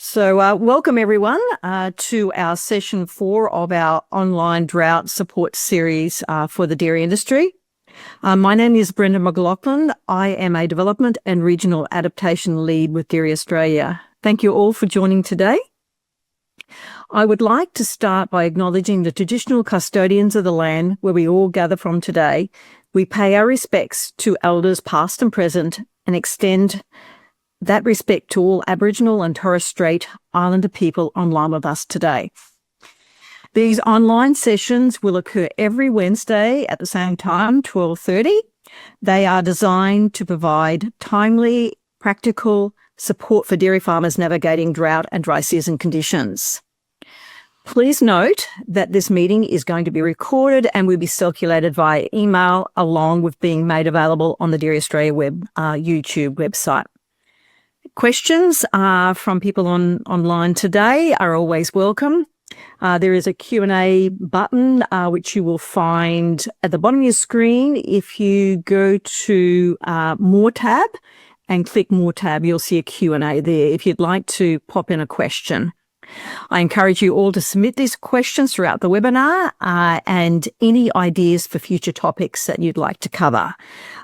So welcome everyone to our session 4 of our online drought support series for the dairy industry. My name is Brenda McLaughlin. I am a development and regional adaptation lead with Dairy Australia. Thank you all for joining today. I would like to start by acknowledging the traditional custodians of the land where we all gather from today. We pay our respects to elders past and present and extend that respect to all Aboriginal and Torres Strait Islander people online with us today. These online sessions will occur every Wednesday at the same time, 12:30. They are designed to provide timely, practical support for dairy farmers navigating drought and dry season conditions. Please note that this meeting is going to be recorded and will be circulated via email along with being made available on the Dairy Australia YouTube website. Questions from people online today are always welcome. There is a Q&A button which you will find at the bottom of your screen. If you go to More tab and click More tab, you'll see a Q&A there if you'd like to pop in a question. I encourage you all to submit these questions throughout the webinar and any ideas for future topics that you'd like to cover.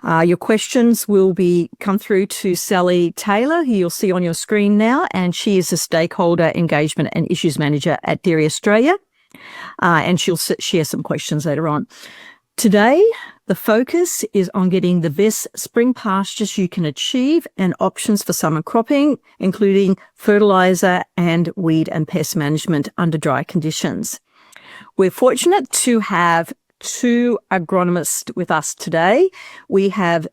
Your questions will come through to Sally Taylor, who you'll see on your screen now, and she is the Stakeholder Engagement and Issues Manager at Dairy Australia, and she'll share some questions later on. Today, the focus is on getting the best spring pastures you can achieve and options for summer cropping, including fertiliser and weed and pest management under dry conditions. We're fortunate to have two agronomists with us today. We have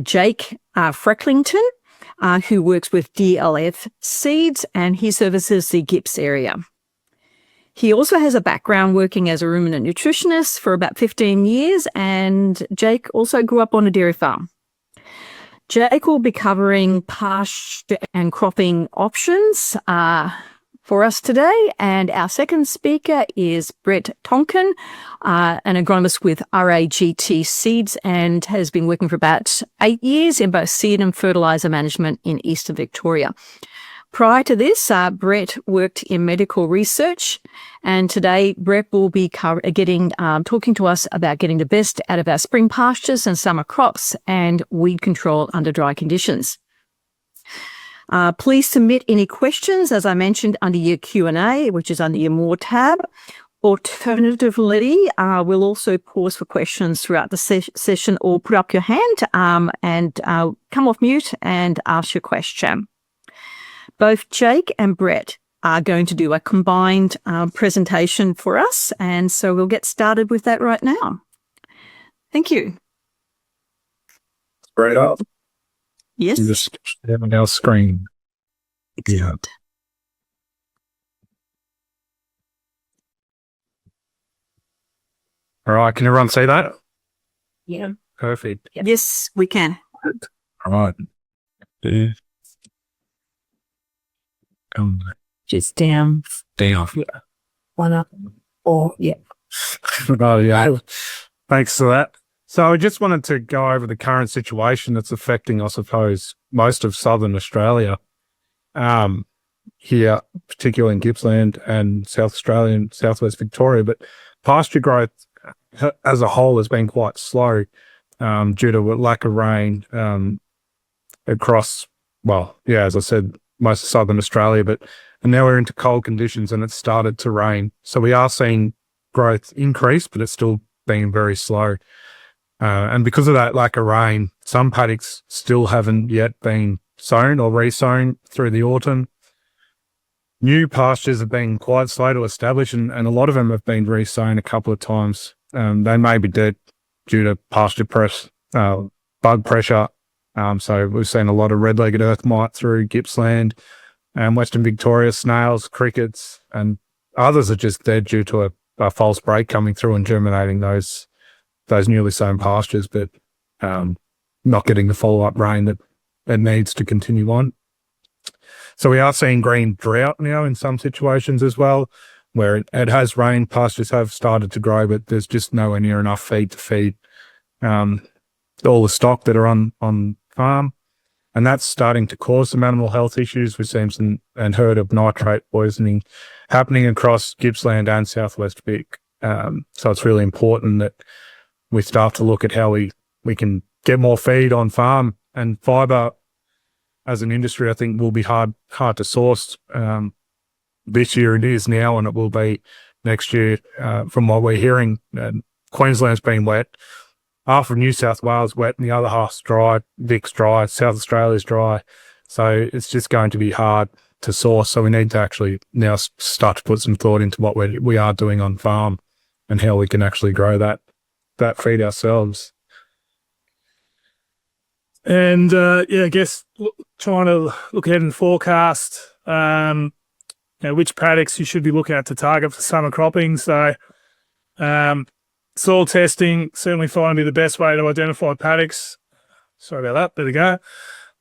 Jake Frecklington, who works with DLF Seeds, and he services the Gipps area. He also has a background working as a ruminant nutritionist for about 15 years, and Jake also grew up on a dairy farm. Jake will be covering pasture and cropping options for us today, and our second speaker is Brett Tonkin, an agronomist with RAGT Seeds and has been working for about 8 years in both seed and fertiliser management in eastern Victoria. Prior to this, Brett worked in medical research, and today Brett will be talking to us about getting the best out of our spring pastures and summer crops and weed control under dry conditions. Please submit any questions, as I mentioned, under your Q&A, which is under your More tab. Alternatively, we'll also pause for questions throughout the session, or put up your hand and come off mute and ask your question. Both Jake and Brett are going to do a combined presentation for us, and so we'll get started with that right now. Thank you. Right up. Yes. You just have on our screen. Excellent. All right, can everyone see that? Yeah. Perfect. Yes, we can. All right. Yeah. Just down. One up. Or, yeah. Oh, yeah. Thanks for that. So I just wanted to go over the current situation that's affecting, I suppose, most of southern Australia, here, particularly in Gippsland and South Australia and Southwest Victoria. But pasture growth as a whole has been quite slow due to a lack of rain across, well, yeah, as I said, most of southern Australia, and now we're into cold conditions and it's started to rain. So we are seeing growth increase, but it's still being very slow. And because of that lack of rain, some paddocks still haven't yet been sown or re-sown through the autumn. New pastures have been quite slow to establish, and a lot of them have been re-sown a couple of times. They may be dead due to pasture bug pressure. So we've seen a lot of red-legged earth mite through Gippsland and Western Victoria, snails, crickets, and others are just dead due to a false break coming through and germinating those newly sown pastures, but not getting the follow-up rain that it needs to continue on. So we are seeing green drought now in some situations as well, where it has rained, pastures have started to grow, but there's just nowhere near enough feed to feed all the stock that are on farm. and that's starting to cause some animal health issues. We've seen some and heard of nitrate poisoning happening across Gippsland and Southwest Vic. So it's really important that we start to look at how we can get more feed on farm, and fibre as an industry, I think, will be hard to source. This year it is now, and it will be next year. From what we're hearing, Queensland's been wet, half of New South Wales wet, and the other half's dry. Vic's dry, South Australia's dry, so it's just going to be hard to source. So we need to actually now start to put some thought into what we are doing on farm and how we can actually grow that feed ourselves. And I guess trying to look ahead and forecast which paddocks you should be looking at to target for summer cropping. So soil testing certainly find to be the best way to identify paddocks. Sorry about that, there we go.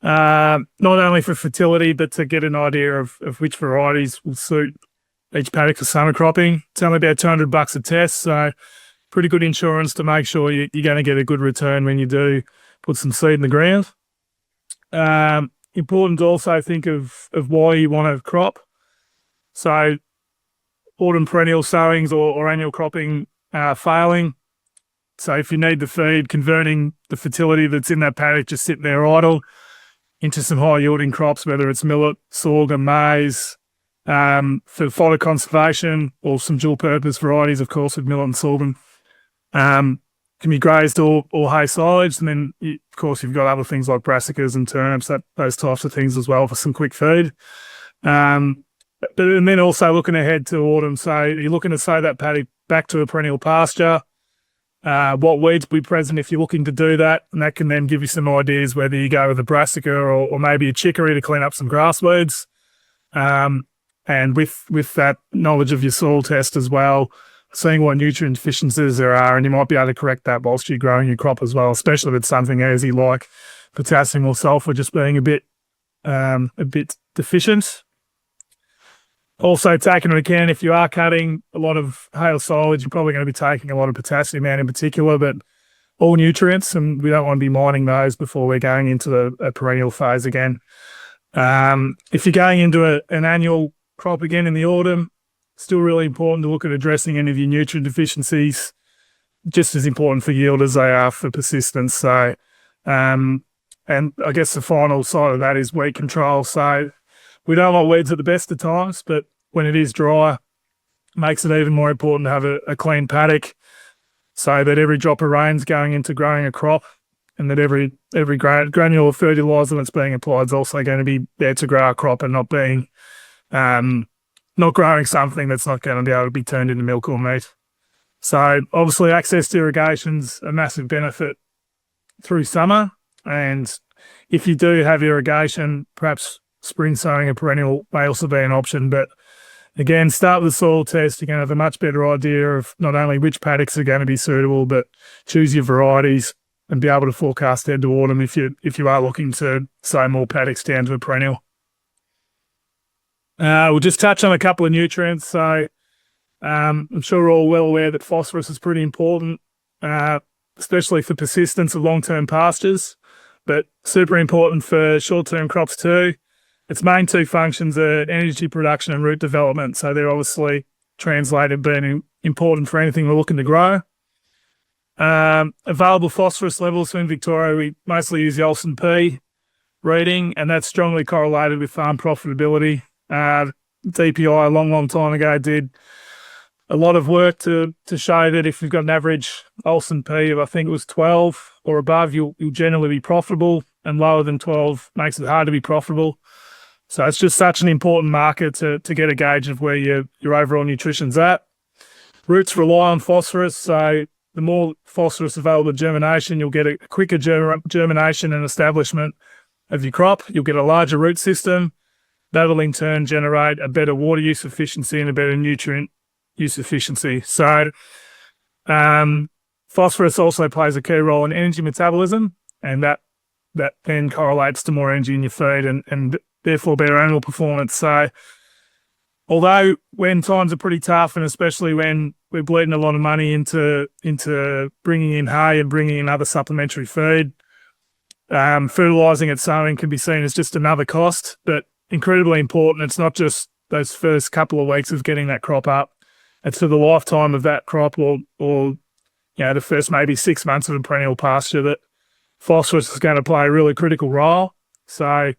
Not only for fertility, but to get an idea of which varieties will suit each paddock for summer cropping. It's only about $200 a test, so pretty good insurance to make sure you're going to get a good return when you do put some seed in the ground. Important to also think of why you want to crop. So autumn perennial sowings or annual cropping failing. So if you need the feed, converting the fertility that's in that paddock just sitting there idle into some high yielding crops, whether it's millet, sorghum, maize, for fodder conservation, or some dual purpose varieties, of course, with millet and sorghum. Can be grazed or hay silage, and then of course you've got other things like brassicas and turnips, those types of things as well for some quick feed. And then also looking ahead to autumn, so you're looking to sow that paddock back to a perennial pasture. What weeds will be present if you're looking to do that, and that can then give you some ideas whether you go with a brassica or maybe a chicory to clean up some grass weeds. And with that knowledge of your soil test as well, seeing what nutrient deficiencies there are, and you might be able to correct that whilst you're growing your crop as well, especially if it's something easy like potassium or sulfur just being a bit deficient. Also, taking into account if you are cutting a lot of hay or silage, you're probably going to be taking a lot of potassium out in particular, but all nutrients, and we don't want to be mining those before we're going into a perennial phase again. If you're going into an annual crop again in the autumn, still really important to look at addressing any of your nutrient deficiencies, just as important for yield as they are for persistence. So, and I guess the final side of that is weed control. So we don't want weeds at the best of times, but when it is dry, it makes it even more important to have a clean paddock so that every drop of rain's going into growing a crop, and that every granular fertiliser that's being applied is also going to be there to grow a crop and not being not growing something that's not going to be able to be turned into milk or meat. So obviously access to irrigation's a massive benefit through summer, and if you do have irrigation, perhaps spring sowing a perennial may also be an option. But again, start with the soil test. You're going to have a much better idea of not only which paddocks are going to be suitable, but choose your varieties and be able to forecast ahead to autumn if you are looking to sow more paddocks down to a perennial. We'll just touch on a couple of nutrients. So I'm sure we're all well aware that phosphorus is pretty important, especially for persistence of long-term pastures, but super important for short-term crops too. Its main two functions are energy production and root development, so they're obviously translated being important for anything we're looking to grow. Available phosphorus levels, so in Victoria we mostly use the Olsen P reading, and that's strongly correlated with farm profitability. DPI a long time ago did a lot of work to show that if you've got an average Olsen P of, I think it was 12 or above, you'll generally be profitable, and lower than 12 makes it hard to be profitable. So it's just such an important marker to get a gauge of where your overall nutrition's at. Roots rely on phosphorus, so the more phosphorus available to germination, you'll get a quicker germination and establishment of your crop. You'll get a larger root system. That'll in turn generate a better water use efficiency and a better nutrient use efficiency. So phosphorus also plays a key role in energy metabolism, and that then correlates to more energy in your feed and therefore better animal performance. So although when times are pretty tough, and especially when we're bleeding a lot of money into bringing in hay and bringing in other supplementary feed, fertilising at sowing can be seen as just another cost, but incredibly important. It's not just those first couple of weeks of getting that crop up. It's for the lifetime of that crop or the first maybe 6 months of a perennial pasture that phosphorus is going to play a really critical role. So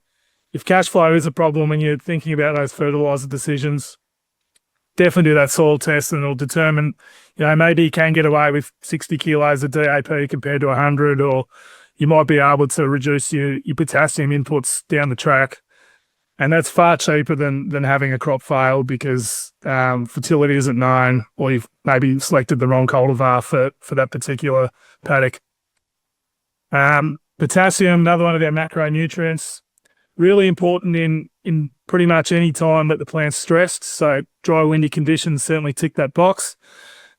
if cash flow is a problem when you're thinking about those fertiliser decisions, definitely do that soil test and it'll determine, maybe you can get away with 60 kilos of DAP compared to 100, or you might be able to reduce your potassium inputs down the track. And that's far cheaper than having a crop fail because fertility isn't known, or you've maybe selected the wrong cultivar for that particular paddock. Potassium, another one of our macronutrients, really important in pretty much any time that the plant's stressed. So dry, windy conditions certainly tick that box.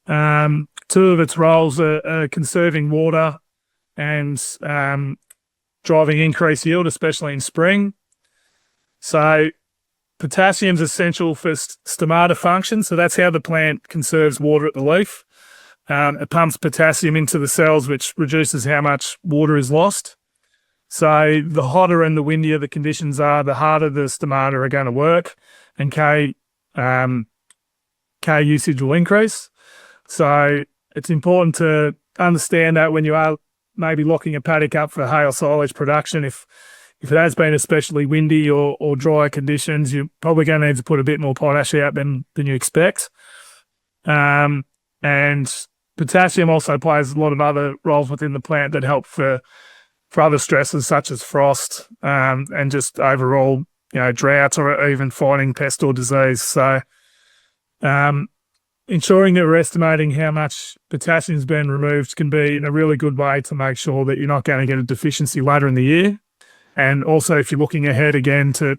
Two of its roles are conserving water and driving increased yield, especially in spring. So potassium is essential for stomata function. So that's how the plant conserves water at the leaf. It pumps potassium into the cells, which reduces how much water is lost. So the hotter and the windier the conditions are, the harder the stomata are going to work, and K usage will increase. So it's important to understand that when you are maybe locking a paddock up for hail silage production, if it has been especially windy or dry conditions, you're probably going to need to put a bit more potash out than you expect. And potassium also plays a lot of other roles within the plant that help for other stresses such as frost and just overall, droughts or even fighting pest or disease. So ensuring that we're estimating how much potassium has been removed can be a really good way to make sure that you're not going to get a deficiency later in the year. And also, if you're looking ahead again to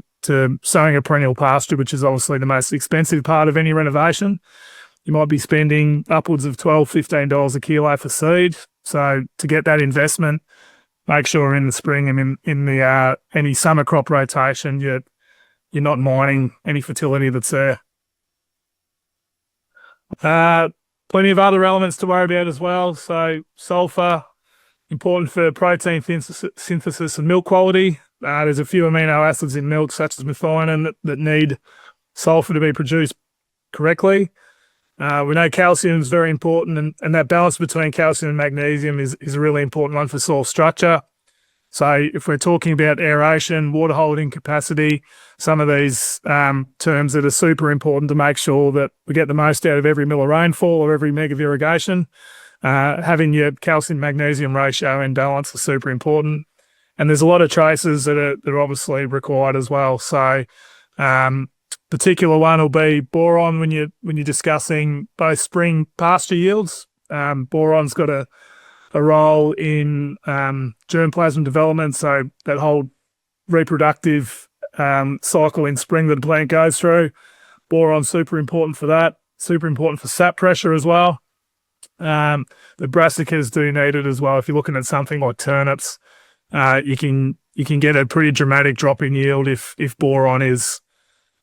sowing a perennial pasture, which is obviously the most expensive part of any renovation, you might be spending upwards of $12, $15 a kilo for seed. So to get that investment, make sure in the spring and in the any summer crop rotation, you're not mining any fertility that's there. Plenty of other elements to worry about as well. So sulfur, important for protein synthesis and milk quality. There's a few amino acids in milk, such as methionine, that need sulfur to be produced correctly. We know calcium is very important, and that balance between calcium and magnesium is a really important one for soil structure. So if we're talking about aeration, water holding capacity, some of these terms that are super important to make sure that we get the most out of every mil of rainfall or every meg of irrigation, having your calcium-magnesium ratio in balance is super important. And there's a lot of traces that are obviously required as well. So particular one will be boron when you're discussing both spring pasture yields. Boron's got a role in germplasm development, so that whole reproductive cycle in spring that the plant goes through. Boron's super important for that, super important for sap pressure as well. The brassicas do need it as well. If you're looking at something like turnips, you can get a pretty dramatic drop in yield if boron is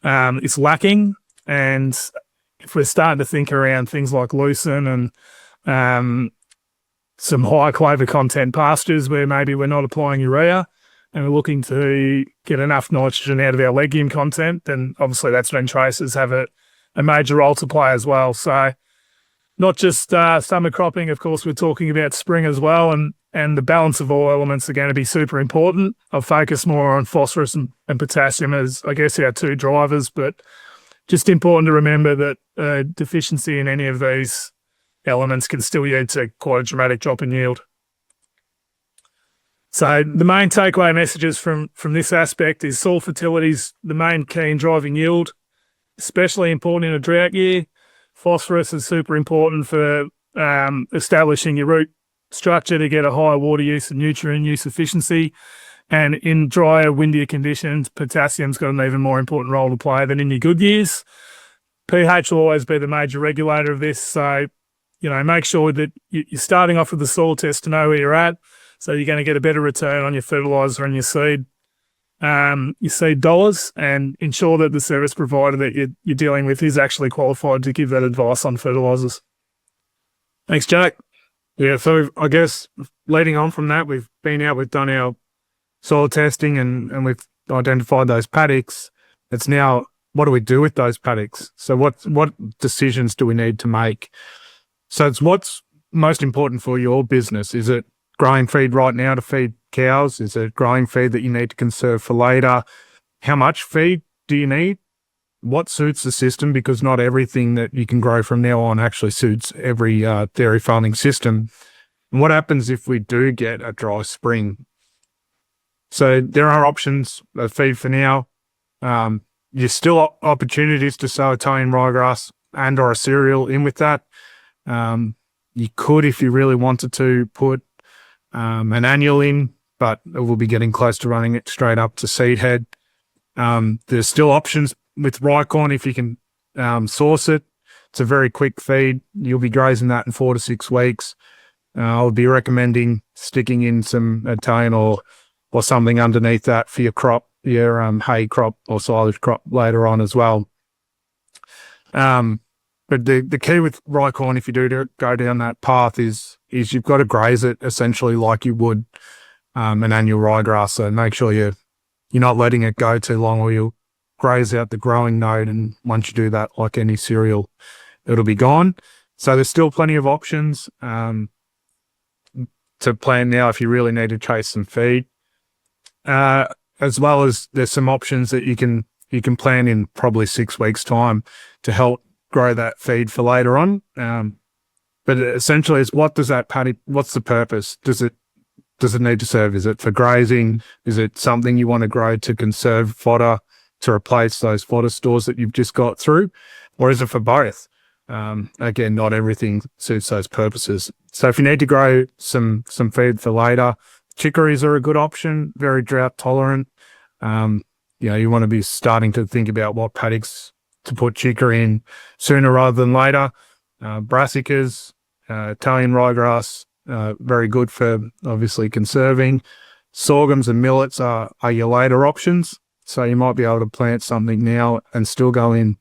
lacking. And if we're starting to think around things like lucerne and some high clover content pastures where maybe we're not applying urea and we're looking to get enough nitrogen out of our legume content, then obviously that's when traces have a major role to play as well. So not just summer cropping, of course, we're talking about spring as well, and the balance of all elements are going to be super important. I'll focus more on phosphorus and potassium as, I guess, our two drivers, but just important to remember that deficiency in any of these elements can still lead to quite a dramatic drop in yield. So the main takeaway messages from this aspect is soil fertility is the main key in driving yield, especially important in a drought year. Phosphorus is super important for establishing your root structure to get a higher water use and nutrient use efficiency. And in drier, windier conditions, potassium's got an even more important role to play than in your good years. pH will always be the major regulator of this. So, make sure that you're starting off with the soil test to know where you're at. So you're going to get a better return on your fertiliser and your seed dollars, and ensure that the service provider that you're dealing with is actually qualified to give that advice on fertilisers. Thanks, Jake. Yeah, so I guess leading on from that, we've been out, we've done our soil testing and we've identified those paddocks. It's now, what do we do with those paddocks? So what decisions do we need to make? So it's what's most important for your business. Is it growing feed right now to feed cows? Is it growing feed that you need to conserve for later? How much feed do you need? What suits the system? Because not everything that you can grow from now on actually suits every dairy farming system. And what happens if we do get a dry spring? So there are options of feed for now. There's still opportunities to sow Italian ryegrass and or a cereal in with that. You could, if you really wanted to, put an annual in, but it will be getting close to running it straight up to seed head. There's still options with rye corn if you can source it. It's a very quick feed. You'll be grazing that in 4 to 6 weeks. I would be recommending sticking in some Italian or something underneath that for your crop, your hay crop or silage crop later on as well. But the key with rye corn, if you do go down that path, is you've got to graze it essentially like you would an annual ryegrass. So make sure you're not letting it go too long, or you'll graze out the growing node. And once you do that, like any cereal, it'll be gone. So there's still plenty of options to plan now if you really need to chase some feed. As well as there's some options that you can plan in probably 6 weeks' time to help grow that feed for later on. But essentially, it's what's the purpose? Does it need to serve? Is it for grazing? Is it something you want to grow to conserve fodder to replace those fodder stores that you've just got through? Or is it for both? Again, not everything suits those purposes. So if you need to grow some feed for later, chicories are a good option, very drought tolerant. You want to be starting to think about what paddocks to put chicory in sooner rather than later. Brassicas, Italian ryegrass, very good for obviously conserving. Sorghums and millets are your later options. So you might be able to plant something now and still go in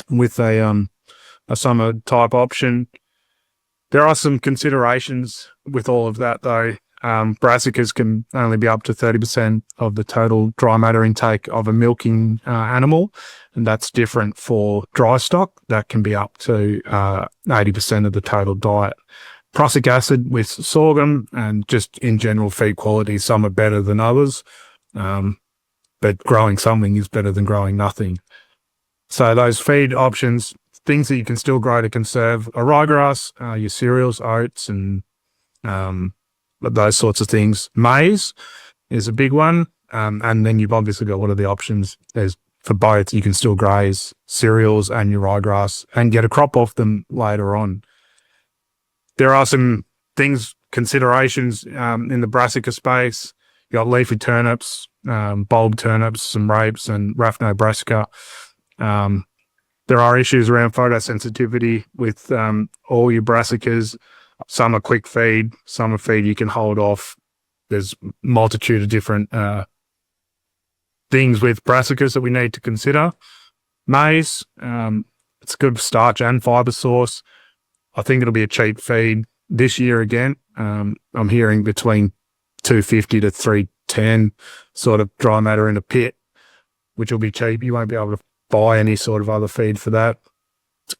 with a summer type option. There are some considerations with all of that though. Brassicas can only be up to 30% of the total dry matter intake of a milking animal, and that's different for dry stock. That can be up to 80% of the total diet. Prussic acid with sorghum and just in general feed quality, some are better than others, but growing something is better than growing nothing. So those feed options, things that you can still grow to conserve, are ryegrass, your cereals, oats, and those sorts of things. Maize is a big one. And then you've obviously got what are the options. There's for both, you can still graze cereals and your ryegrass and get a crop off them later on. There are some considerations in the brassica space. You got leafy turnips, bulb turnips, some rapes, and rhaphnobrassica. There are issues around photosensitivity with all your brassicas. Some are quick feed, some are feed you can hold off. There's a multitude of different things with brassicas that we need to consider. Maize, it's a good starch and fibre source. I think it'll be a cheap feed this year again. I'm hearing between 250 to 310 sort of dry matter in a pit, which will be cheap. You won't be able to buy any sort of other feed for that.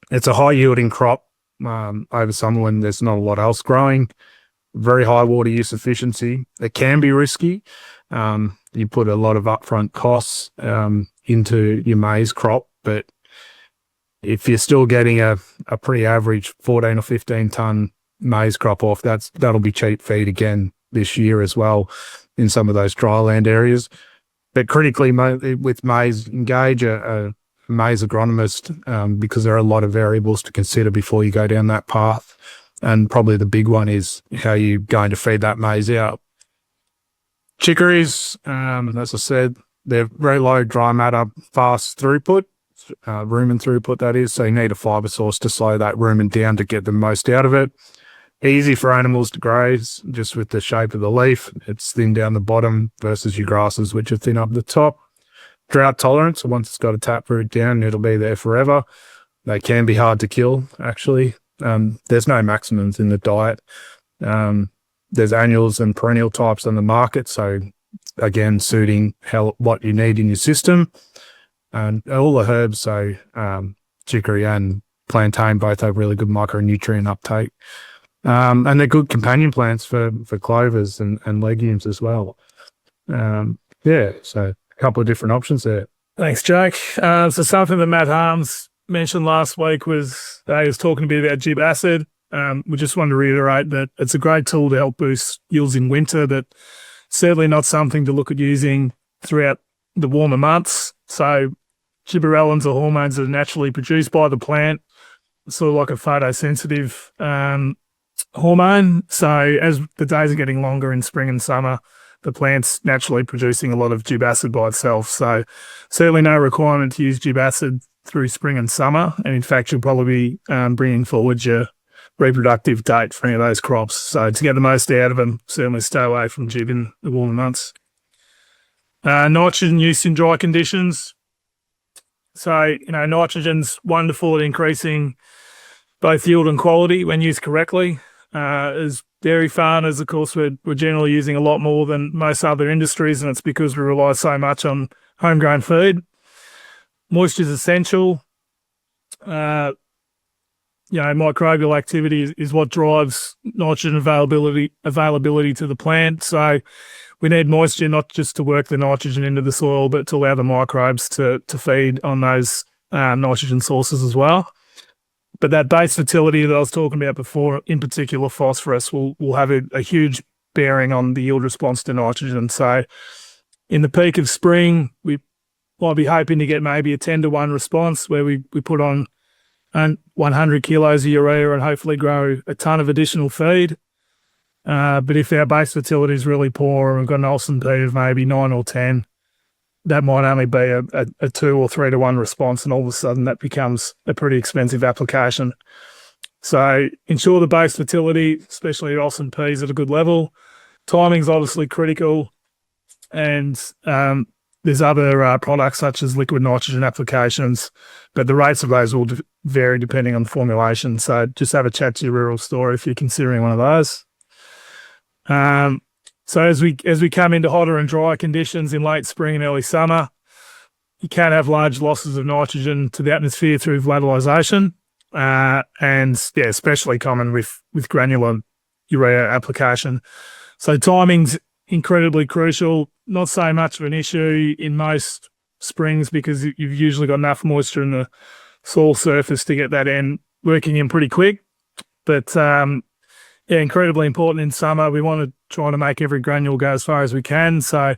It's a high yielding crop over summer when there's not a lot else growing. Very high water use efficiency. It can be risky. You put a lot of upfront costs into your maize crop, but if you're still getting a pretty average 14 or 15 ton maize crop off, that'll be cheap feed again this year as well in some of those dry land areas. But critically with maize, engage a maize agronomist because there are a lot of variables to consider before you go down that path. And probably the big one is how you're going to feed that maize out. Chicories, as I said, they're very low dry matter, fast throughput, rumen throughput that is. So you need a fibre source to slow that rumen down to get the most out of it. Easy for animals to graze, just with the shape of the leaf. It's thin down the bottom versus your grasses, which are thin up the top. Drought tolerance, so once it's got a taproot down, it'll be there forever. They can be hard to kill, actually. There's no maximums in the diet. There's annuals and perennial types on the market, so again, suiting what you need in your system. And all the herbs, so chicory and plantain, both have really good micronutrient uptake. And they're good companion plants for clovers and legumes as well. So a couple of different options there. Thanks, Jake. So something that Matt Harms mentioned last week was he was talking a bit about gib acid. We just want to reiterate that it's a great tool to help boost yields in winter, but certainly not something to look at using throughout the warmer months. So gibberellins are hormones that are naturally produced by the plant, sort of like a photosensitive hormone. So as the days are getting longer in spring and summer, the plant's naturally producing a lot of gib acid by itself. So certainly no requirement to use gib acid through spring and summer. And in fact, you'll probably be bringing forward your reproductive date for any of those crops. So to get the most out of them, certainly stay away from gib in the warmer months. Nitrogen use in dry conditions. So, nitrogen's wonderful at increasing both yield and quality when used correctly. As dairy farmers, of course, we're generally using a lot more than most other industries, and it's because we rely so much on homegrown feed. Moisture is essential. Microbial activity is what drives nitrogen availability to the plant. So we need moisture not just to work the nitrogen into the soil, but to allow the microbes to feed on those nitrogen sources as well. But that base fertility that I was talking about before, in particular phosphorus, will have a huge bearing on the yield response to nitrogen. So in the peak of spring, we might be hoping to get maybe a 10-to-1 response where we put on 100 kilos of urea and hopefully grow a ton of additional feed. But if our base fertility is really poor and we've got an Olsen P of maybe 9 or 10, that might only be a 2 or 3-to-1 response, and all of a sudden that becomes a pretty expensive application. So ensure the base fertility, especially at Olsen P, is at a good level. Timing's obviously critical, and there's other products such as liquid nitrogen applications, but the rates of those will vary depending on the formulation. So just have a chat to your rural store if you're considering one of those. So as we come into hotter and drier conditions in late spring and early summer, you can have large losses of nitrogen to the atmosphere through volatilization, and especially common with granular urea application. So timing's incredibly crucial. Not so much of an issue in most springs because you've usually got enough moisture in the soil surface to get that end working in pretty quick. But incredibly important in summer. We want to try to make every granule go as far as we can. So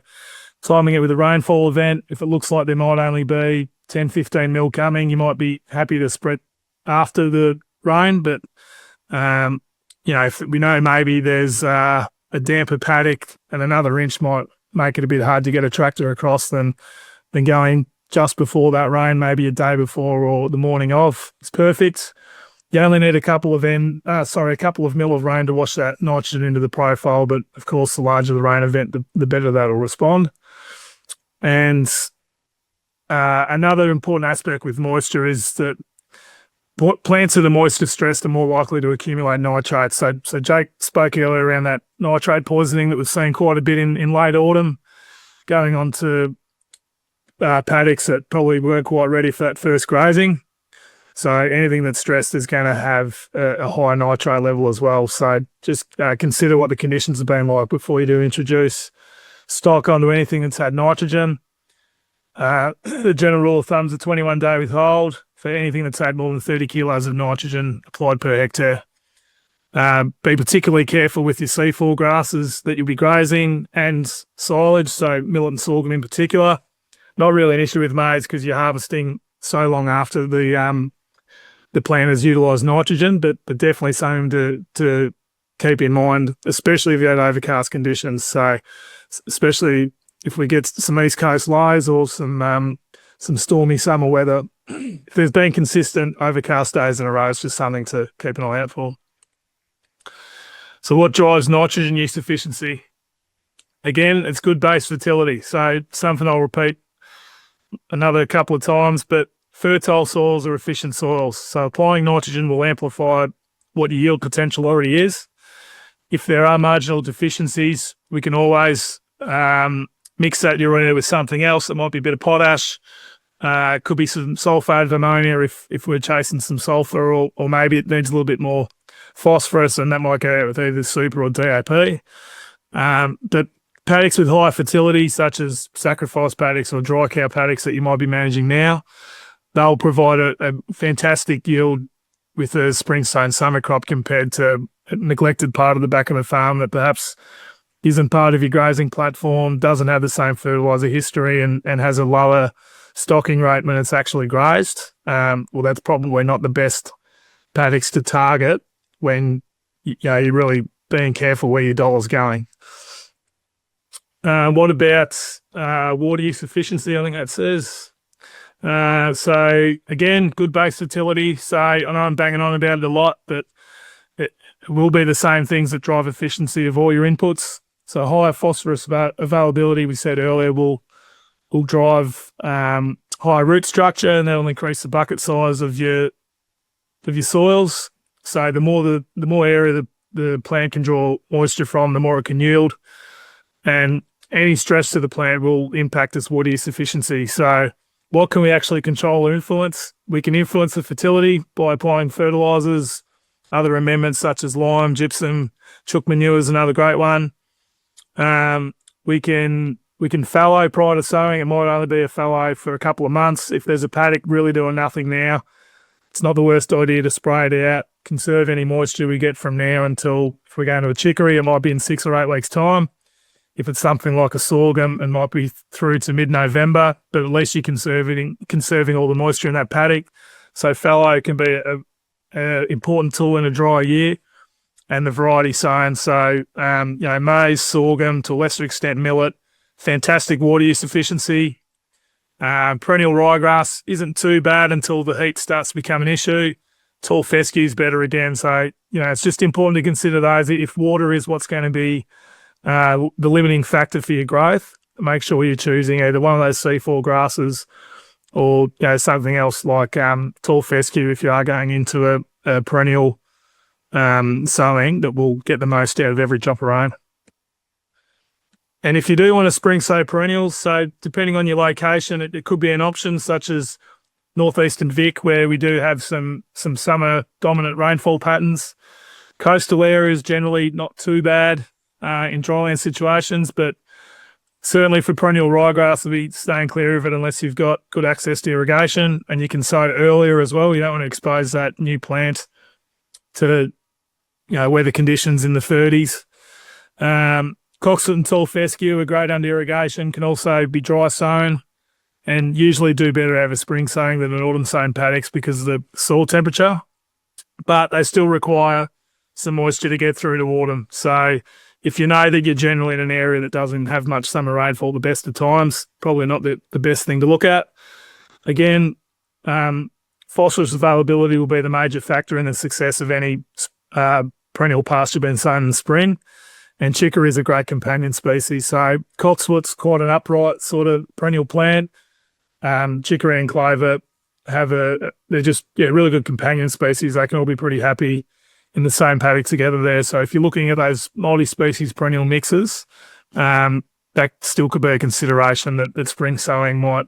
timing it with a rainfall event, if it looks like there might only be 10, 15 mil coming, you might be happy to spread after the rain. But, if we know maybe there's a damper paddock and another inch might make it a bit hard to get a tractor across than going just before that rain, maybe a day before or the morning of. It's perfect. You only need a couple of mil of rain to wash that nitrogen into the profile, but of course, the larger the rain event, the better that'll respond. And another important aspect with moisture is that plants that are moisture stressed are more likely to accumulate nitrates. So Jake spoke earlier around that nitrate poisoning that we've seen quite a bit in late autumn, going on to paddocks that probably weren't quite ready for that first grazing. So anything that's stressed is going to have a high nitrate level as well. So just consider what the conditions have been like before you do introduce stock onto anything that's had nitrogen. The general rule of thumb is a 21-day withhold for anything that's had more than 30 kilos of nitrogen applied per hectare. Be particularly careful with your C4 grasses that you'll be grazing and silage, so millet and sorghum in particular. Not really an issue with maize because you're harvesting so long after the plant has utilised nitrogen, but definitely something to keep in mind, especially if you had overcast conditions. So especially if we get some east coast lows or some stormy summer weather, if there's been consistent overcast days in a row, it's just something to keep an eye out for. So what drives nitrogen use efficiency? Again, it's good base fertility. So something I'll repeat another couple of times, but fertile soils are efficient soils. So applying nitrogen will amplify what your yield potential already is. If there are marginal deficiencies, we can always Mix that urea with something else. It might be a bit of potash. Could be some sulfate of ammonia if we're chasing some sulfur, or maybe it needs a little bit more phosphorus, and that might go out with either super or DAP. But paddocks with high fertility, such as sacrifice paddocks or dry cow paddocks that you might be managing now, they'll provide a fantastic yield with a spring sown summer crop compared to a neglected part of the back of a farm that perhaps isn't part of your grazing platform, doesn't have the same fertiliser history, and has a lower stocking rate when it's actually grazed. Well, that's probably not the best paddocks to target when you're really being careful where your dollar's going. What about water use efficiency? I think that says. So again, good base fertility. So I know I'm banging on about it a lot, but it will be the same things that drive efficiency of all your inputs. So higher phosphorus availability, we said earlier, will drive higher root structure, and that'll increase the bucket size of your soils. So the more area the plant can draw moisture from, the more it can yield, and any stress to the plant will impact its water use efficiency. So what can we actually control or influence? We can influence the fertility by applying fertilisers, other amendments such as lime, gypsum, chook manure is another great one. We can fallow prior to sowing. It might only be a fallow for a couple of months. If there's a paddock really doing nothing now, it's not the worst idea to spray it out, conserve any moisture we get from now until, if we're going to a chicory, it might be in 6 or 8 weeks' time. If it's something like a sorghum, it might be through to mid-November, but at least you're conserving all the moisture in that paddock. So fallow can be an important tool in a dry year, and the variety sown. So, maize, sorghum, to a lesser extent millet, fantastic water use efficiency. Perennial ryegrass isn't too bad until the heat starts to become an issue. Tall fescue is better again. So, it's just important to consider those. If water is what's going to be the limiting factor for your growth, make sure you're choosing either one of those C4 grasses or something else like tall fescue if you are going into a perennial sowing that will get the most out of every drop of rain. And if you do want to spring sow perennials, so depending on your location, it could be an option such as northeastern Vic, where we do have some summer dominant rainfall patterns. Coastal areas generally not too bad in dryland situations, but certainly for perennial ryegrass, we'll be staying clear of it unless you've got good access to irrigation, and you can sow it earlier as well. You don't want to expose that new plant to weather conditions in the 30s. Coxsfoot and tall fescue are great under irrigation, can also be dry sown, and usually do better out of a spring sowing than an autumn sown paddocks because of the soil temperature, but they still require some moisture to get through to autumn. So if you know that you're generally in an area that doesn't have much summer rainfall the best of times, probably not the best thing to look at. Again, phosphorus availability will be the major factor in the success of any perennial pasture being sown in spring, and chicory is a great companion species. So Coxsfoot's quite an upright sort of perennial plant. Chicory and clover they're just really good companion species. They can all be pretty happy in the same paddock together there. So if you're looking at those multi-species perennial mixes, that still could be a consideration that spring sowing might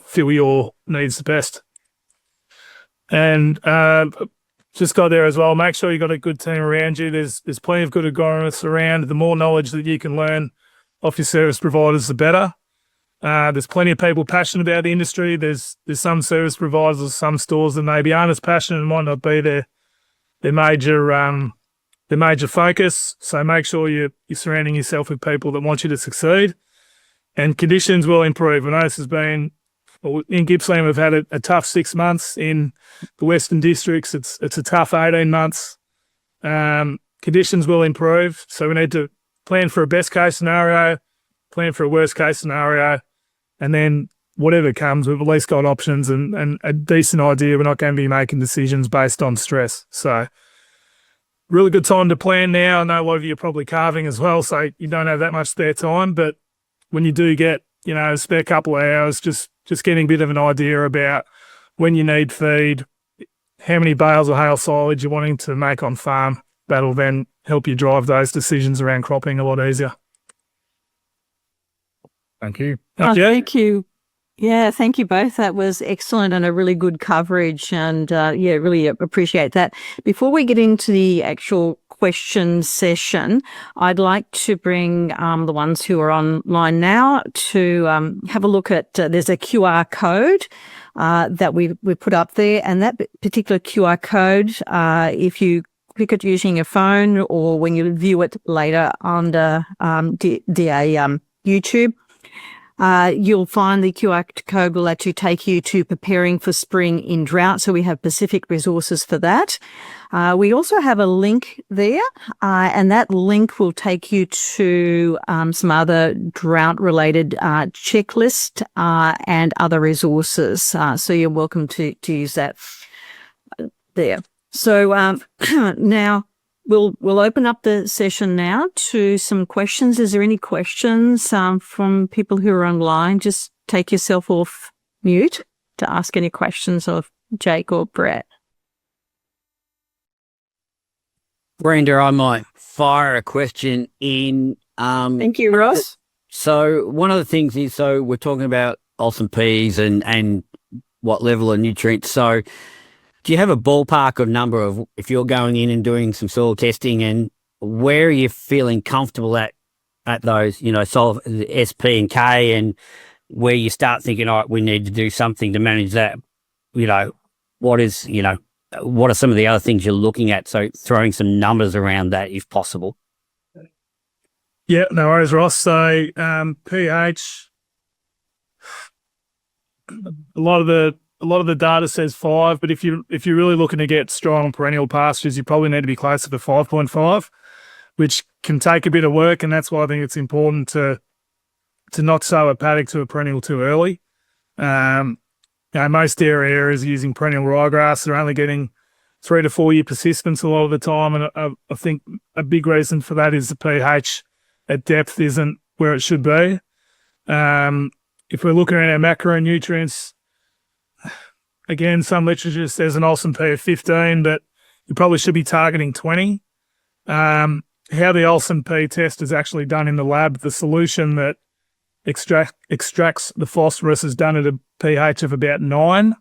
fill your needs the best. And just got there as well, make sure you've got a good team around you. There's plenty of good agronomists around. The more knowledge that you can learn off your service providers, the better. There's plenty of people passionate about the industry. There's some service providers or some stores that maybe aren't as passionate and might not be their major focus. So make sure you're surrounding yourself with people that want you to succeed, and conditions will improve. I know this has been, in Gippsland, we've had a tough 6 months. In the Western Districts, it's a tough 18 months. Conditions will improve, so we need to plan for a best case scenario, plan for a worst case scenario, and then whatever comes, we've at least got options and a decent idea. We're not going to be making decisions based on stress. So really good time to plan now. I know a lot of you are probably calving as well, so you don't have that much spare time, but when you do get, a spare couple of hours, just getting a bit of an idea about when you need feed, how many bales of hail silage you're wanting to make on farm, that'll then help you drive those decisions around cropping a lot easier. Thank you. Oh, Yeah. thank you. Yeah, thank you both. That was excellent and a really good coverage. And really appreciate that. Before we get into the actual question session, I'd like to bring the ones who are online now to have a look at, there's a QR code that we put up there. And that particular QR code, if you click it using your phone or when you view it later under YouTube, you'll find the QR code will actually take you to preparing for spring in drought. So we have specific resources for that. We also have a link there, and that link will take you to some other drought-related checklist and other resources. So you're welcome to use that there. So now we'll open up the session now to some questions. Is there any questions from people who are online? Just take yourself off mute to ask any questions of Jake or Brett. Brenda, I might fire a question in. Thank you, Ross. So one of the things is, so we're talking about Olsen peas and what level of nutrients. So do you have a ballpark of number of, if you're going in and doing some soil testing, and where are you feeling comfortable at those, soil SP and K, and where you start thinking, all right, we need to do something to manage that? What is, what are some of the other things you're looking at? So throwing some numbers around that if possible. Yeah, no worries, Ross. So pH, a lot of the data says 5, but if you're really looking to get strong perennial pastures, you probably need to be closer to 5.5, which can take a bit of work, and that's why I think it's important to not sow a paddock to a perennial too early. Most dairy areas are using perennial ryegrass. They're only getting 3 to 4 year persistence a lot of the time, and I think a big reason for that is the pH at depth isn't where it should be. If we're looking at our macronutrients, again, some literature says an Olsen P of 15, but you probably should be targeting 20. How the Olsen P test is actually done in the lab, the solution that extracts the phosphorus is done at a pH of about 9.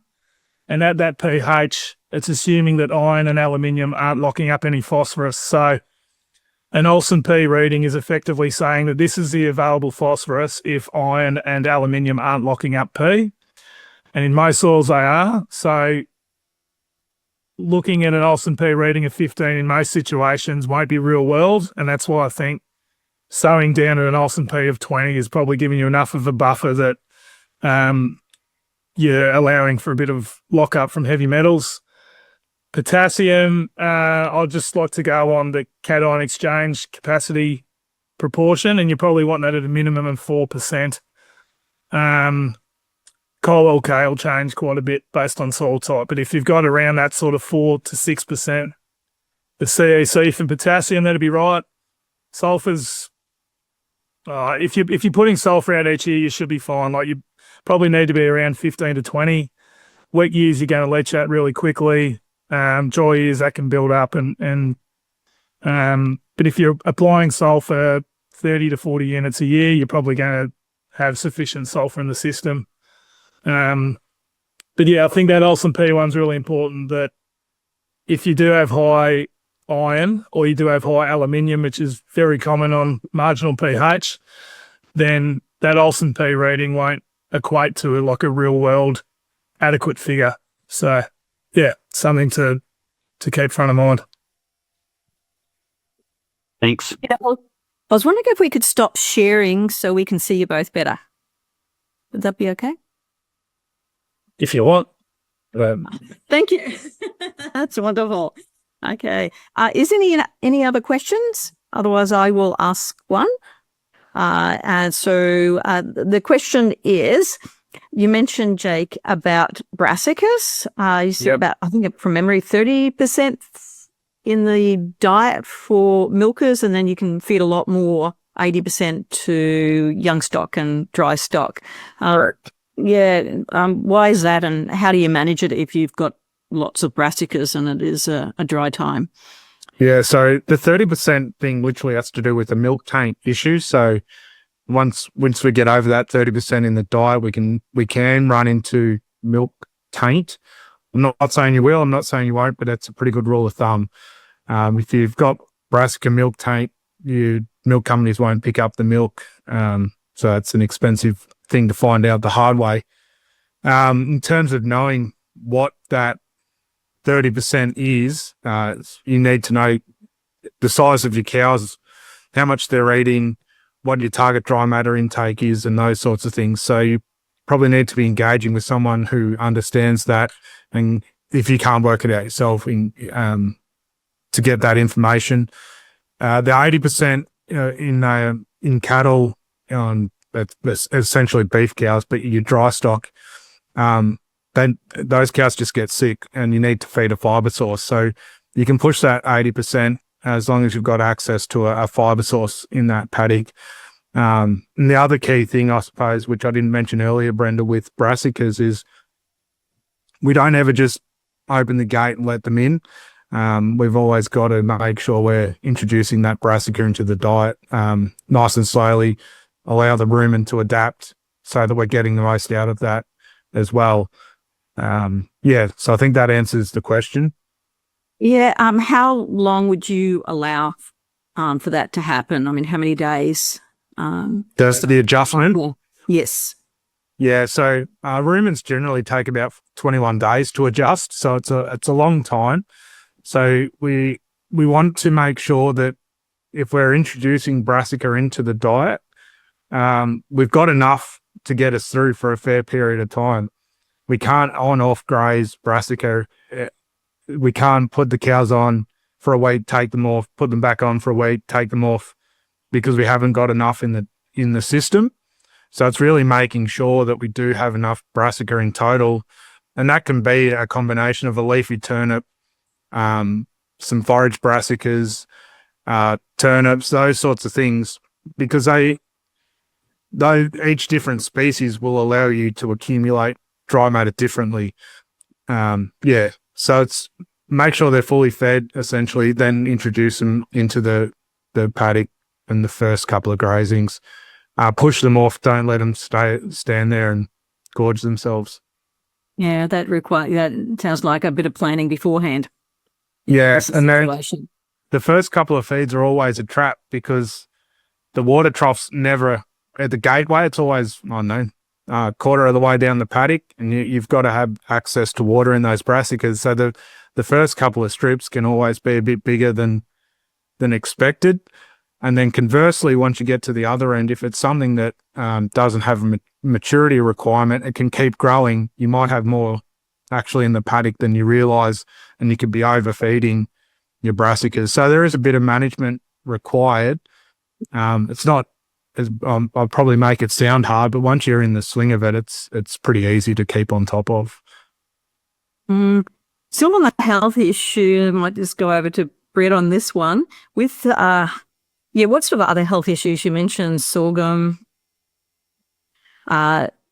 And at that pH, it's assuming that iron and aluminium aren't locking up any phosphorus. So an Olsen P reading is effectively saying that this is the available phosphorus if iron and aluminium aren't locking up P. And in most soils, they are. So looking at an Olsen P reading of 15 in most situations won't be real world. And that's why I think sowing down at an Olsen P of 20 is probably giving you enough of a buffer that you're allowing for a bit of lockup from heavy metals. Potassium, I'd just like to go on the cation exchange capacity proportion, and you probably want that at a minimum of 4%. Coal oil K will change quite a bit based on soil type, but if you've got around that sort of 4 to 6%, the CEC for potassium, that'd be right. Sulfur's, if you're putting sulfur out each year, you should be fine. Like, you probably need to be around 15 to 20. Wet years, you're going to leach that really quickly. Dry years, that can build up, but if you're applying sulfur 30 to 40 units a year, you're probably going to have sufficient sulfur in the system. But yeah, I think that Olsen P one's really important, that if you do have high iron or you do have high aluminium, which is very common on marginal pH, then that Olsen P reading won't equate to like a real world adequate figure. So yeah, something to keep front of mind. Thanks. Yeah, I was wondering if we could stop sharing so we can see you both better. Would that be okay? If you want. Thank you. That's wonderful. Okay. Is any other questions? Otherwise, I will ask one. And so the question is, you mentioned, Jake, about brassicas. You said about, I think from memory, 30% in the diet for milkers, and then you can feed a lot more, 80% to young stock and dry stock. Yeah. Why is that, and how do you manage it if you've got lots of brassicas and it is a dry time? Yeah, so the 30% thing literally has to do with the milk tank issue. So once we get over that 30% in the diet, we can run into milk taint. I'm not saying you will, I'm not saying you won't, but that's a pretty good rule of thumb. If you've got brassica milk taint, milk companies won't pick up the milk. So it's an expensive thing to find out the hard way. In terms of knowing what that 30% is, you need to know the size of your cows, how much they're eating, what your target dry matter intake is, and those sorts of things. So you probably need to be engaging with someone who understands that, and if you can't work it out yourself, to get that information. The 80% in cattle, that's essentially beef cows, but your dry stock, then those cows just get sick, and you need to feed a fibre source. So you can push that 80% as long as you've got access to a fibre source in that paddock. And the other key thing, I suppose, which I didn't mention earlier, Brenda, with brassicas is we don't ever just open the gate and let them in. We've always got to make sure we're introducing that brassica into the diet nice and slowly, allow the rumen to adapt so that we're getting the most out of that as well. So I think that answers the question. Yeah. How long would you allow for that to happen? I mean, how many days? Does the adjustment? Yes. Yeah, so rumens generally take about 21 days to adjust, so it's a long time. So we want to make sure that if we're introducing brassica into the diet, we've got enough to get us through for a fair period of time. We can't on-off graze brassica. We can't put the cows on for a week, take them off, put them back on for a week, take them off, because we haven't got enough in the system. So it's really making sure that we do have enough brassica in total, and that can be a combination of a leafy turnip, some forage brassicas, turnips, those sorts of things, because each different species will allow you to accumulate dry matter differently. So it's make sure they're fully fed, essentially, then introduce them into the paddock in the first couple of grazings. Push them off, don't let them stand there and gorge themselves. Yeah, that sounds like a bit of planning beforehand. Yes, and then the first couple of feeds are always a trap, because the water trough's never at the gateway. It's always, a quarter of the way down the paddock, and you've got to have access to water in those brassicas. So the first couple of strips can always be a bit bigger than expected. And then conversely, once you get to the other end, if it's something that doesn't have a maturity requirement, it can keep growing. You might have more actually in the paddock than you realise, and you could be overfeeding your brassicas. So there is a bit of management required. It's not, I'll probably make it sound hard, but once you're in the swing of it, it's pretty easy to keep on top of. Still on the health issue, I might just go over to Brett on this one. With what sort of other health issues? You mentioned sorghum,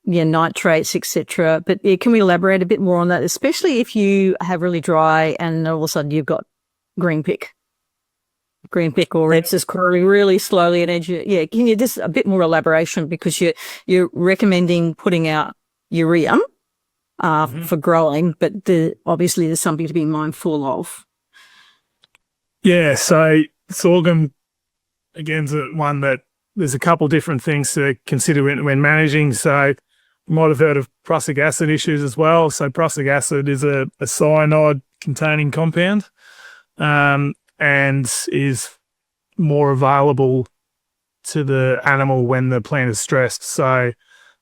nitrates, etc. But can we elaborate a bit more on that, especially if you have really dry and all of a sudden you've got green pick or it's just growing really slowly and can you just a bit more elaboration, because you're recommending putting out urea for growing, but obviously there's something to be mindful of. Yeah, so sorghum, again, is one that there's a couple different things to consider when managing. So you might have heard of prussic acid issues as well. So prussic acid is a cyanide-containing compound, and is more available to the animal when the plant is stressed. So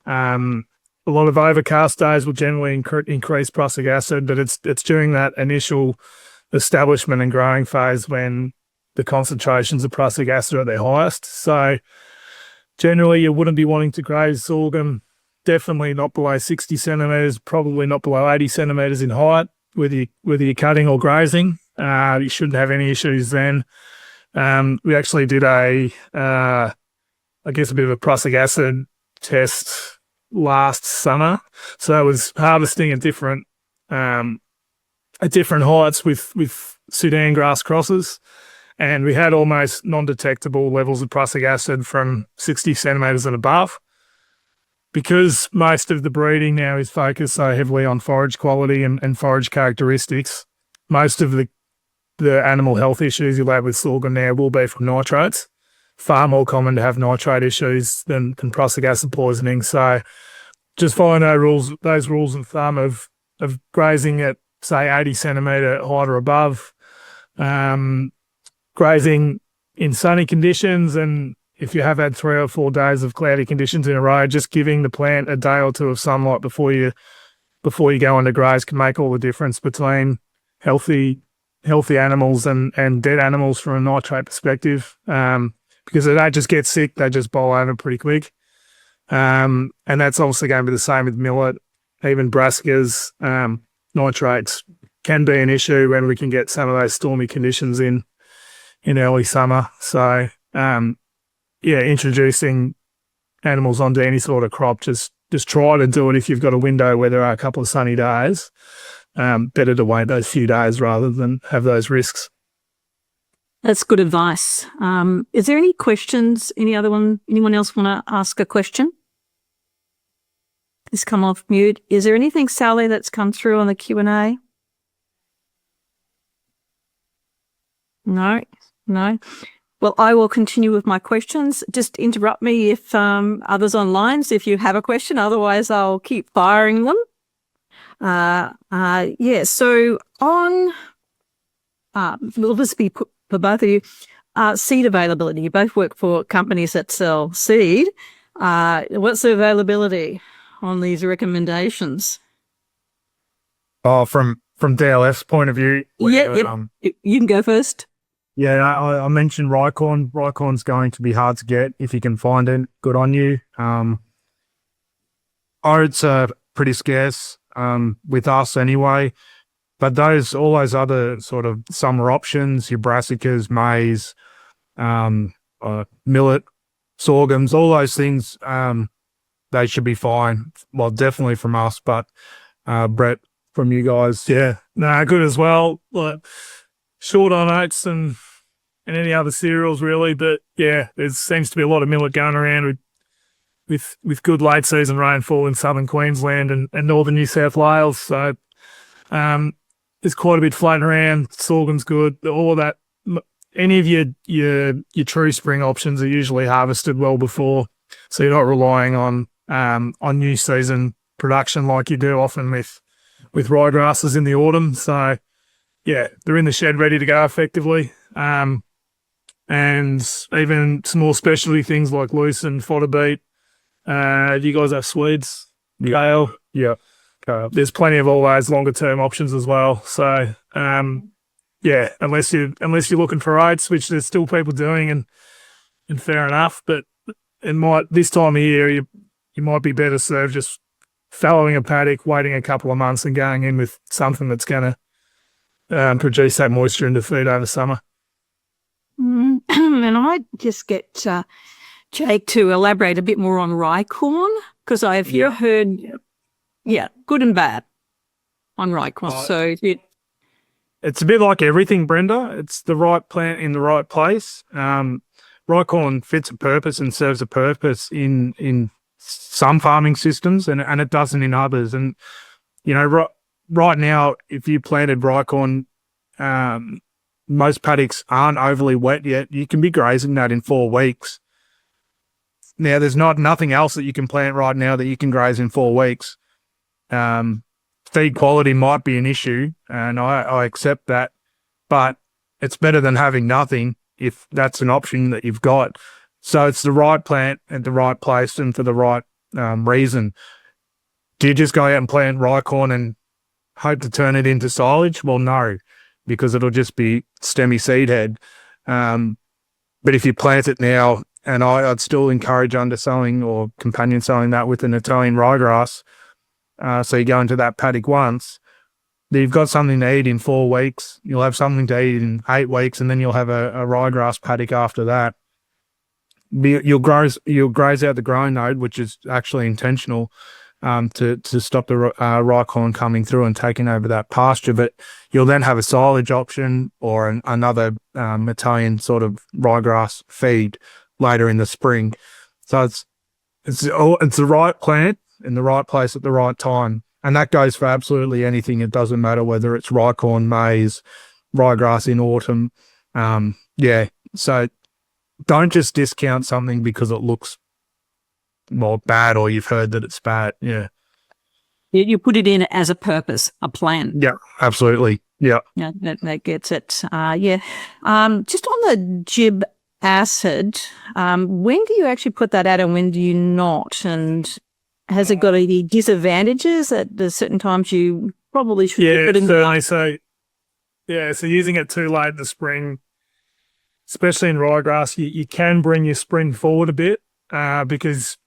a lot of overcast days will generally increase prussic acid, but it's during that initial establishment and growing phase when the concentrations of prussic acid are at their highest. So generally you wouldn't be wanting to graze sorghum, definitely not below 60 centimetres, probably not below 80 centimetres in height, whether you're cutting or grazing. You shouldn't have any issues then. We actually did a bit of a prussic acid test last summer. So I was harvesting at different heights with Sudan grass crosses, and we had almost non-detectable levels of prussic acid from 60 centimetres and above. Because most of the breeding now is focused so heavily on forage quality and forage characteristics, most of the animal health issues you'll have with sorghum now will be from nitrates. Far more common to have nitrate issues than prussic acid poisoning. So just following those rules of thumb of grazing at, say, 80 centimetre height or above, grazing in sunny conditions, and if you have had 3 or 4 days of cloudy conditions in a row, just giving the plant a day or two of sunlight before you go into graze can make all the difference between healthy animals and dead animals from a nitrate perspective. Because they don't just get sick, they just boil over pretty quick. And that's obviously going to be the same with millet, even brassicas. Nitrates can be an issue when we can get some of those stormy conditions in early summer. So, introducing animals onto any sort of crop, just try to do it if you've got a window where there are a couple of sunny days. Better to wait those few days rather than have those risks. That's good advice. Is there any questions? Anyone else want to ask a question? Just come off mute. Is there anything, Sally, that's come through on the Q&A? No. Well, I will continue with my questions. Just interrupt me if others online, so if you have a question. Otherwise, I'll keep firing them. So on, will this be put for both of you? Seed availability. You both work for companies that sell seed. What's the availability on these recommendations? Oh, from DLF's point of view. You can go first. Yeah, I mentioned Rycorn. Rycorn's going to be hard to get if you can find it. Good on you. Oats are pretty scarce with us anyway, but all those other sort of summer options, your brassicas, maize, millet, sorghums, all those things, they should be fine. Well, definitely from us, but Brett, from you guys. Yeah, no, good as well. Like, short on oats and any other cereals really, but yeah, there seems to be a lot of millet going around with good late season rainfall in southern Queensland and northern New South Wales. So there's quite a bit floating around. Sorghum's good. All of that. Any of your true spring options are usually harvested well before, so you're not relying on new season production like you do often with ryegrasses in the autumn. So yeah, they're in the shed ready to go effectively. And even some more specialty things like lucerne, fodder beet. Do you guys have Swedes? Kale? Yeah. There's plenty of all those longer term options as well. So unless you're looking for oats, which there's still people doing, and fair enough, but this time of year you might be better served just fallowing a paddock, waiting a couple of months and going in with something that's going to produce that moisture into feed over summer. And I just get Jake to elaborate a bit more on rye corn, because I've heard, good and bad on rye corn. It's a bit like everything, Brenda. It's the right plant in the right place. Rye corn fits a purpose and serves a purpose in some farming systems, and it doesn't in others. And right now, if you planted rye corn, most paddocks aren't overly wet yet. You can be grazing that in 4 weeks. Now, there's nothing else that you can plant right now that you can graze in 4 weeks. Feed quality might be an issue, and I accept that, but it's better than having nothing if that's an option that you've got. So it's the right plant at the right place and for the right reason. Do you just go out and plant rye corn and hope to turn it into silage? Well, no, because it'll just be stemmy seed head. But if you plant it now, and I'd still encourage undersowing or companion sowing that with an Italian ryegrass, so you go into that paddock once, you've got something to eat in 4 weeks, you'll have something to eat in 8 weeks, and then you'll have a ryegrass paddock after that. You'll graze out the growing node, which is actually intentional, to stop the rye coming through and taking over that pasture. But you'll then have a silage option or another Italian sort of ryegrass feed later in the spring. So it's the right plant in the right place at the right time. And that goes for absolutely anything. It doesn't matter whether it's rye corn, maize, ryegrass in autumn. So don't just discount something because it looks bad or you've heard that it's bad. Yeah. You put it in as a purpose, a plan. Yeah, absolutely. Yeah. Yeah, that gets it. Just on the gib acid, when do you actually put that out and when do you not? And has it got any disadvantages at the certain times you probably should put it in? So using it too late in the spring, especially in ryegrass, you can bring your spring forward a bit because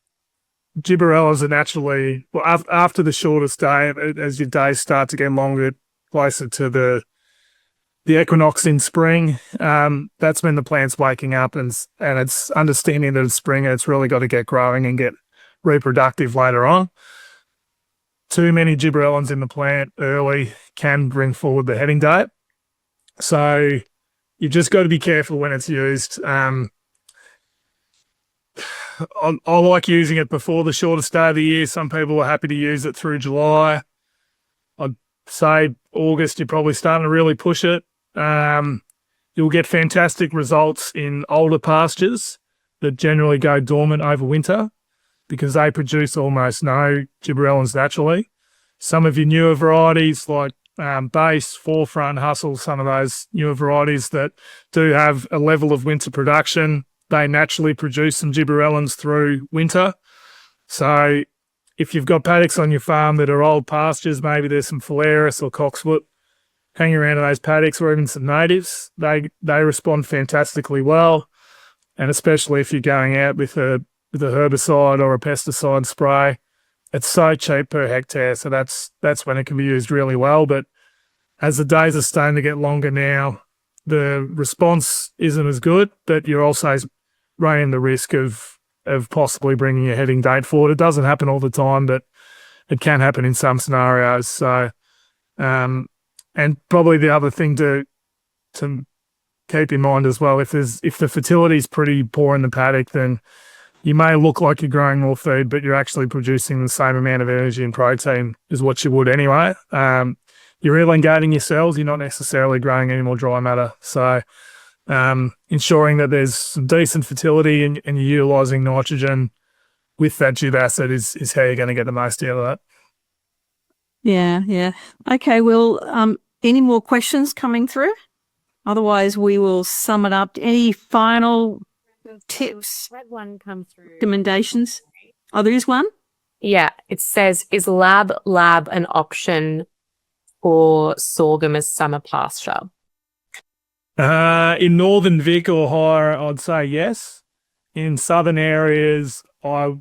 gibberellas are naturally, after the shortest day, as your days start to get longer, closer to the equinox in spring, that's when the plant's waking up and it's understanding that it's spring and it's really got to get growing and get reproductive later on. Too many gibberellins in the plant early can bring forward the heading date. So you've just got to be careful when it's used. I like using it before the shortest day of the year. Some people are happy to use it through July. I'd say August, you're probably starting to really push it. You'll get fantastic results in older pastures that generally go dormant over winter because they produce almost no gibberellins naturally. Some of your newer varieties like Base, Forefront, Hustle, some of those newer varieties that do have a level of winter production, they naturally produce some gibberellins through winter. So if you've got paddocks on your farm that are old pastures, maybe there's some Phalaris or Cocksfoot hanging around in those paddocks or even some natives, they respond fantastically well. And especially if you're going out with a herbicide or a pesticide spray, it's so cheap per hectare. So that's when it can be used really well. But as the days are starting to get longer now, the response isn't as good, but you're also running the risk of possibly bringing your heading date forward. It doesn't happen all the time, but it can happen in some scenarios. So, and probably the other thing to keep in mind as well, if the fertility is pretty poor in the paddock, then you may look like you're growing more food, but you're actually producing the same amount of energy and protein as what you would anyway. You're elongating your cells. You're not necessarily growing any more dry matter. So ensuring that there's some decent fertility and you're utilising nitrogen with that gib acid is how you're going to get the most out of that. Yeah. Okay, well, any more questions coming through? Otherwise, we will sum it up. Any final tips? Had one come through. Recommendations? Oh, there is one? Yeah, it says, is lab an option for sorghum as summer pasture? In northern Vic or higher, I'd say yes. In southern areas, I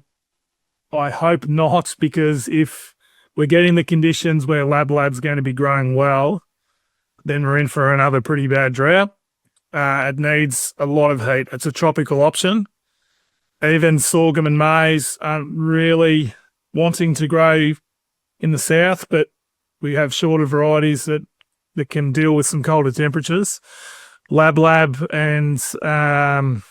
hope not, because if we're getting the conditions where lab's going to be growing well, then we're in for another pretty bad drought. It needs a lot of heat. It's a tropical option. Even sorghum and maize aren't really wanting to grow in the south, but we have shorter varieties that can deal with some colder temperatures. Lab and sun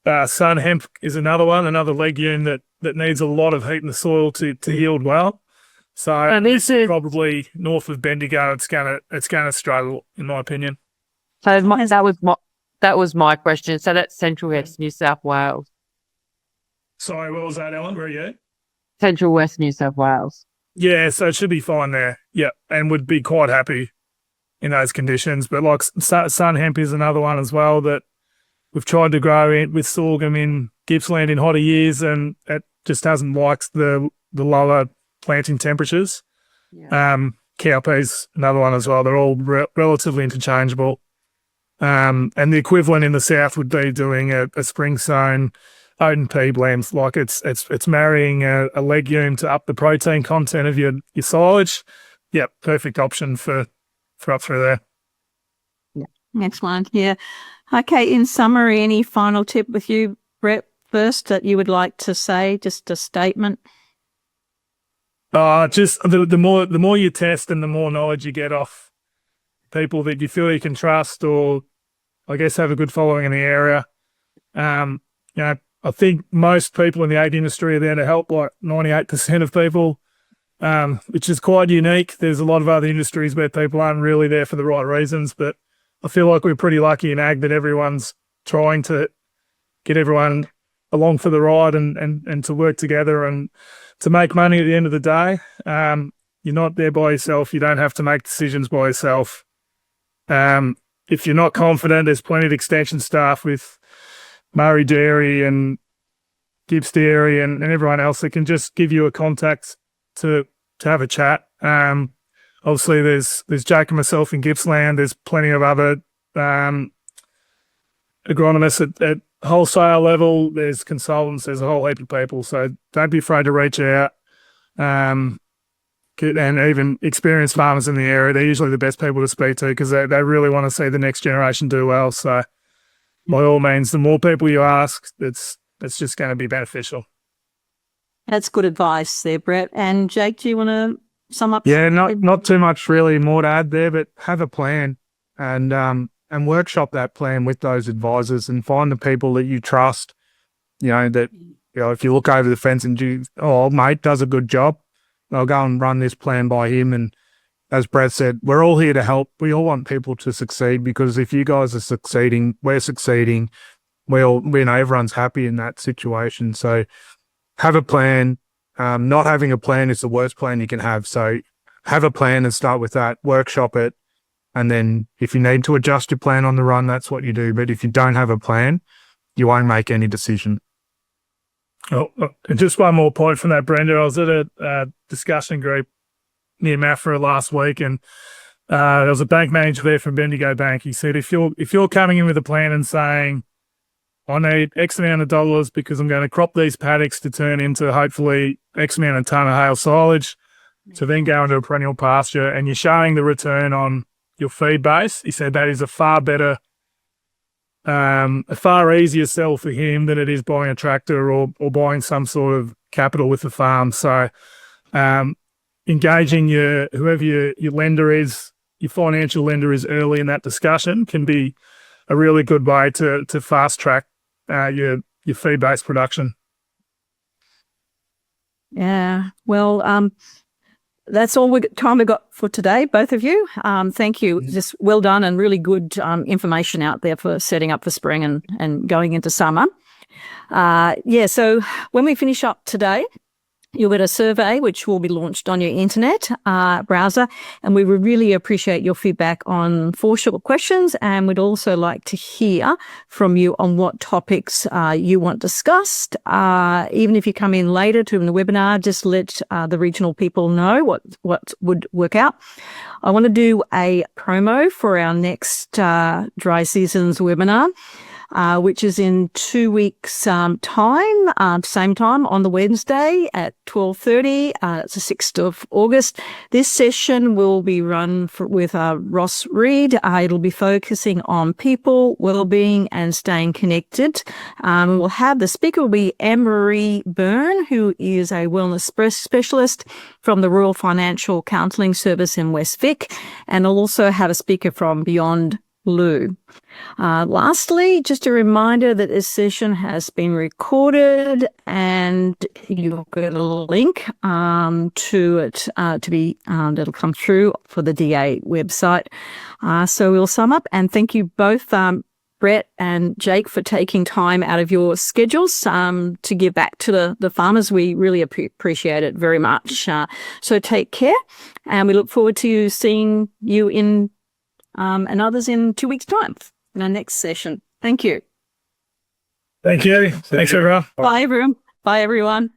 hemp is another one, another legume that needs a lot of heat in the soil to yield well. So And this is probably north of Bendigo, it's gonna struggle, in my opinion. so that was my question. So that's Central West New South Wales. Sorry, what was that, Ellen? Where are you? Central West New South Wales. Yeah, so it should be fine there. Yeah, and would be quite happy in those conditions. But like sun hemp is another one as well that we've tried to grow in with sorghum in Gippsland in hotter years, and it just hasn't liked the lower planting temperatures. Yeah. Cowpeas, another one as well. They're all relatively interchangeable. And the equivalent in the south would be doing a spring sown oat and pea blend. Like it's marrying a legume to up the protein content of your silage. Yeah, perfect option for up through there. Excellent. Yeah. Okay. In summary, any final tip with you, Brett, first that you would like to say? Just a statement. Just the more you test and the more knowledge you get off people that you feel you can trust or I guess have a good following in the area. I think most people in the ag industry are there to help, like 98% of people, which is quite unique. There's a lot of other industries where people aren't really there for the right reasons, but I feel like we're pretty lucky in ag that everyone's trying to get everyone along for the ride and to work together and to make money at the end of the day. You're not there by yourself. You don't have to make decisions by yourself. If you're not confident, there's plenty of extension staff with Murray Dairy and Gibbs Dairy and everyone else that can just give you a contact to have a chat. Obviously, there's Jake and myself in Gippsland. There's plenty of other agronomists at wholesale level. There's consultants. There's a whole heap of people. So don't be afraid to reach out. And even experienced farmers in the area, they're usually the best people to speak to because they really want to see the next generation do well. So by all means, the more people you ask, it's just going to be beneficial. That's good advice there, Brett. And Jake, do you want to sum up? Yeah, not too much really more to add there, but have a plan and workshop that plan with those advisors and find the people that you trust. If you look over the fence and mate does a good job, I'll go and run this plan by him. And as Brett said, we're all here to help. We all want people to succeed because if you guys are succeeding, we're succeeding. Everyone's happy in that situation. So have a plan. Not having a plan is the worst plan you can have. So have a plan and start with that, workshop it. And then if you need to adjust your plan on the run, that's what you do. But if you don't have a plan, you won't make any decision. Oh, and just one more point from that, Brenda. I was at a discussion group near Maffra last week, and there was a bank manager there from Bendigo Bank. He said, if you're coming in with a plan and saying, I need X amount of dollars because I'm going to crop these paddocks to turn into hopefully X amount of tonne of hail silage to then go into a perennial pasture, and you're showing the return on your feed base, he said that is a far better, a far easier sell for him than it is buying a tractor or buying some sort of capital with the farm. So engaging whoever your lender is, your financial lender is early in that discussion can be a really good way to fast track your feed-based production. Yeah, well, that's all time we got for today, both of you. Thank you. Just well done and really good information out there for setting up for spring and going into summer. So when we finish up today, you'll get a survey which will be launched on your internet browser, and we would really appreciate your feedback on 4 short questions, and we'd also like to hear from you on what topics you want discussed. Even if you come in later to the webinar, just let the regional people know what would work out. I want to do a promo for our next dry seasons webinar, which is in 2 weeks' time, same time on the Wednesday at 12:30. It's the 6th of August. This session will be run with Ross Reed. It'll be focusing on people, wellbeing, and staying connected. The speaker will be Anne-Marie Byrne, who is a wellness specialist from the Rural Financial Counselling Service in West Vic, and I'll also have a speaker from Beyond Blue. Lastly, just a reminder that this session has been recorded and you'll get a link to it that'll come through for the DA website. So we'll sum up and thank you both, Brett and Jake, for taking time out of your schedules to give back to the farmers. We really appreciate it very much. So take care, and we look forward to seeing you and others in 2 weeks' time in our next session. Thank you. Thank you. Thanks, everyone. Bye, everyone. Bye, everyone.